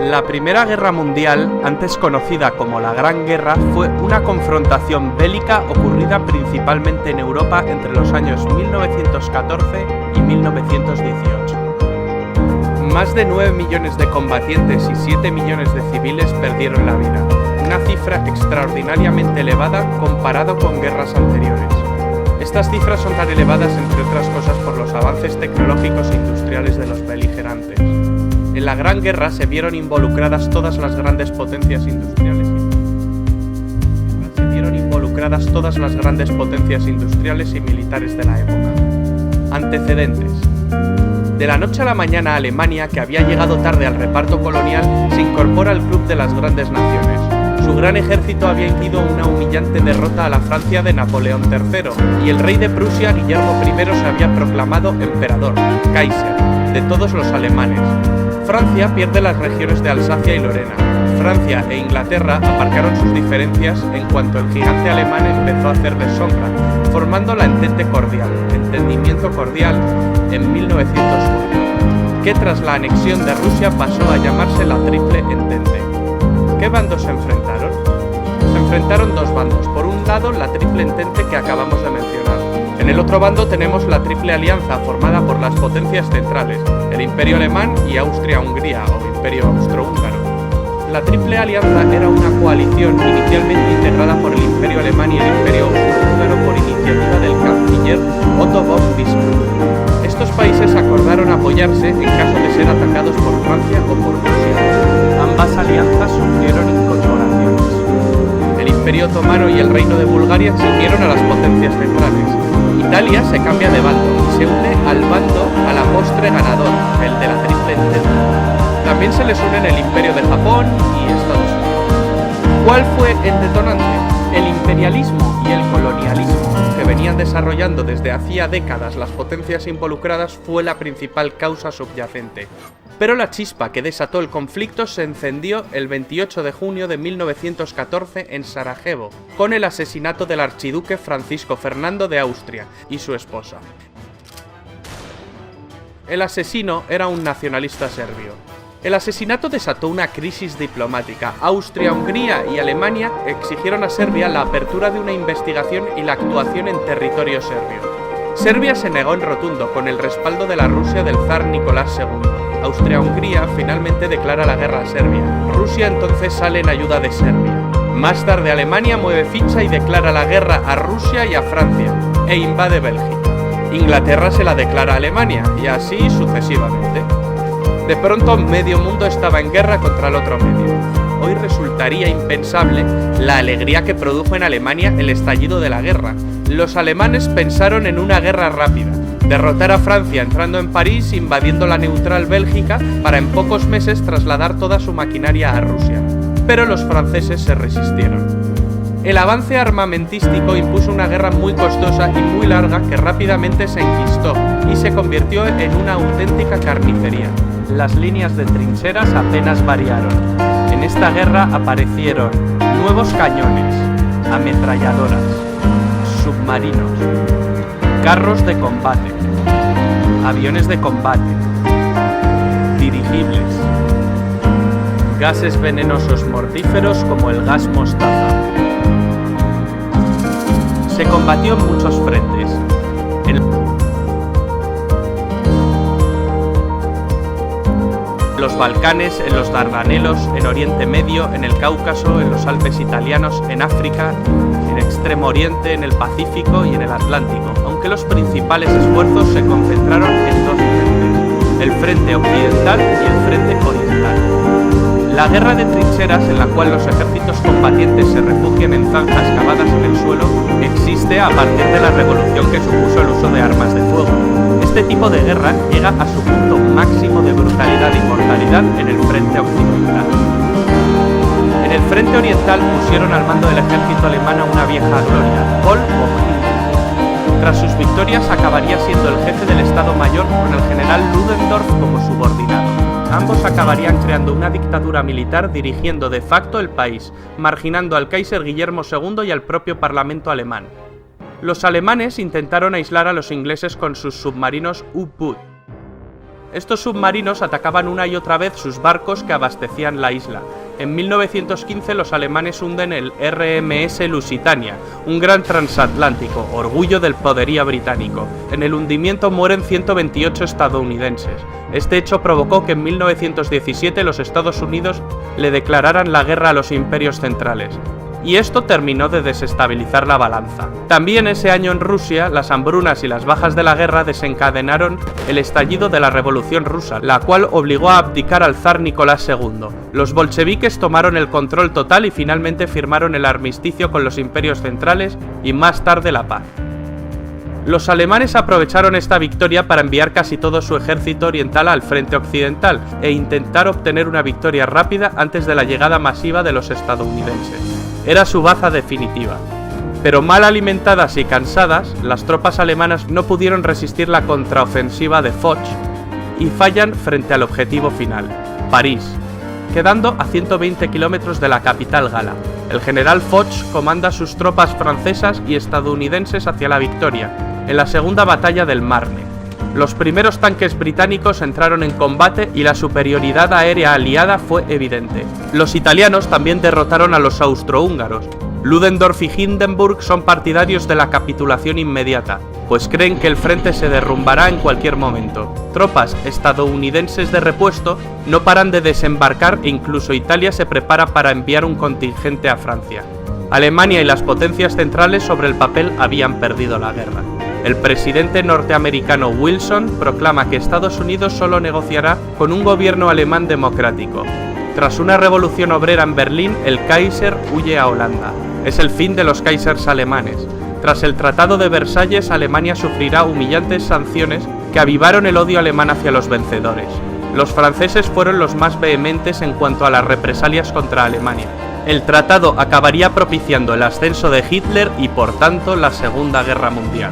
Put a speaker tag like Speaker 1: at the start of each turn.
Speaker 1: La Primera Guerra Mundial, antes conocida como la Gran Guerra, fue una confrontación bélica ocurrida principalmente en Europa entre los años 1914 y 1918. Más de 9 millones de combatientes y 7 millones de civiles perdieron la vida, una cifra extraordinariamente elevada comparado con guerras anteriores. Estas cifras son tan elevadas, entre otras cosas, por los avances tecnológicos e industriales de los beligerantes. En la Gran Guerra se vieron involucradas todas las grandes potencias industriales y militares de la época. Antecedentes. De la noche a la mañana, Alemania, que había llegado tarde al reparto colonial, se incorpora al club de las grandes naciones. Su gran ejército había ido una humillante derrota a la Francia de Napoleón III, y el rey de Prusia, Guillermo I, se había proclamado emperador, Kaiser, de todos los alemanes. Francia pierde las regiones de Alsacia y Lorena. Francia e Inglaterra aparcaron sus diferencias en cuanto el gigante alemán empezó a hacerles sombra, formando la Entendimiento Cordial, en 1909, que tras la anexión de Rusia pasó a llamarse la Triple Entente. ¿Qué bandos se enfrentaron? Se enfrentaron dos bandos. Por un lado, la Triple Entente que acabamos de mencionar. En el otro bando tenemos la Triple Alianza, formada por las potencias centrales, el Imperio Alemán y Austria-Hungría, o Imperio Austrohúngaro. La Triple Alianza era una coalición inicialmente integrada por el Imperio Alemán y el Imperio Austrohúngaro por iniciativa del canciller Otto von Bismarck. Estos países acordaron apoyarse en caso de ser atacados por Francia o por Rusia. Ambas alianzas sufrieron incorporaciones. El Imperio Otomano y el Reino de Bulgaria se unieron a las potencias centrales. Italia se cambia de bando y se une al bando a la postre ganador, el de la Triple Entente. También se les unen el Imperio de Japón y Estados Unidos. ¿Cuál fue el detonante? El imperialismo y el colonialismo, que venían desarrollando desde hacía décadas las potencias involucradas, fue la principal causa subyacente. Pero la chispa que desató el conflicto se encendió el 28 de junio de 1914 en Sarajevo, con el asesinato del archiduque Francisco Fernando de Austria y su esposa. El asesino era un nacionalista serbio. El asesinato desató una crisis diplomática. Austria, Hungría y Alemania exigieron a Serbia la apertura de una investigación y la actuación en territorio serbio. Serbia se negó en rotundo, con el respaldo de la Rusia del zar Nicolás II. Austria-Hungría finalmente declara la guerra a Serbia. Rusia entonces sale en ayuda de Serbia. Más tarde Alemania mueve ficha y declara la guerra a Rusia y a Francia, e invade Bélgica. Inglaterra se la declara a Alemania, y así sucesivamente. De pronto medio mundo estaba en guerra contra el otro medio. Hoy resultaría impensable la alegría que produjo en Alemania el estallido de la guerra. Los alemanes pensaron en una guerra rápida, derrotar a Francia entrando en París, invadiendo la neutral Bélgica, para en pocos meses trasladar toda su maquinaria a Rusia. Pero los franceses se resistieron. El avance armamentístico impuso una guerra muy costosa y muy larga que rápidamente se enquistó y se convirtió en una auténtica carnicería. Las líneas de trincheras apenas variaron. En esta guerra aparecieron nuevos cañones, ametralladoras, submarinos, carros de combate, aviones de combate, dirigibles, gases venenosos mortíferos como el gas mostaza. Se combatió en muchos frentes. En los Balcanes, en los Dardanelos, en Oriente Medio, en el Cáucaso, en los Alpes italianos, en África, en Extremo Oriente, en el Pacífico y en el Atlántico, aunque los principales esfuerzos se concentraron en dos frentes, el frente occidental y el frente oriental. La guerra de trincheras, en la cual los ejércitos combatientes se refugian en zanjas cavadas en el suelo, existe a partir de la revolución que supuso el uso de armas de fuego. Este tipo de guerra llega a su punto máximo de brutalidad y mortalidad en el frente occidental. En el frente oriental pusieron al mando del ejército alemán a una vieja gloria, Paul von Hindenburg. Tras sus victorias acabaría siendo el jefe del Estado Mayor con el general Ludendorff como subordinado. Ambos acabarían creando una dictadura militar dirigiendo de facto el país, marginando al Kaiser Guillermo II y al propio Parlamento alemán. Los alemanes intentaron aislar a los ingleses con sus submarinos U-Boot. Estos submarinos atacaban una y otra vez sus barcos que abastecían la isla. En 1915 los alemanes hunden el RMS Lusitania, un gran transatlántico, orgullo del poderío británico. En el hundimiento mueren 128 estadounidenses. Este hecho provocó que en 1917 los Estados Unidos le declararan la guerra a los imperios centrales. Y esto terminó de desestabilizar la balanza. También ese año en Rusia, las hambrunas y las bajas de la guerra desencadenaron el estallido de la Revolución Rusa, la cual obligó a abdicar al zar Nicolás II. Los bolcheviques tomaron el control total y finalmente firmaron el armisticio con los imperios centrales y más tarde la paz. Los alemanes aprovecharon esta victoria para enviar casi todo su ejército oriental al frente occidental e intentar obtener una victoria rápida antes de la llegada masiva de los estadounidenses. Era su baza definitiva. Pero mal alimentadas y cansadas, las tropas alemanas no pudieron resistir la contraofensiva de Foch y fallan frente al objetivo final, París, quedando a 120 kilómetros de la capital gala. El general Foch comanda sus tropas francesas y estadounidenses hacia la victoria, en la segunda batalla del Marne. Los primeros tanques británicos entraron en combate y la superioridad aérea aliada fue evidente. Los italianos también derrotaron a los austrohúngaros. Ludendorff y Hindenburg son partidarios de la capitulación inmediata, pues creen que el frente se derrumbará en cualquier momento. Tropas estadounidenses de repuesto no paran de desembarcar e incluso Italia se prepara para enviar un contingente a Francia. Alemania y las potencias centrales sobre el papel habían perdido la guerra. El presidente norteamericano Wilson proclama que Estados Unidos solo negociará con un gobierno alemán democrático. Tras una revolución obrera en Berlín, el Kaiser huye a Holanda. Es el fin de los Kaisers alemanes. Tras el Tratado de Versalles, Alemania sufrirá humillantes sanciones que avivaron el odio alemán hacia los vencedores. Los franceses fueron los más vehementes en cuanto a las represalias contra Alemania. El tratado acabaría propiciando el ascenso de Hitler y, por tanto, la Segunda Guerra Mundial.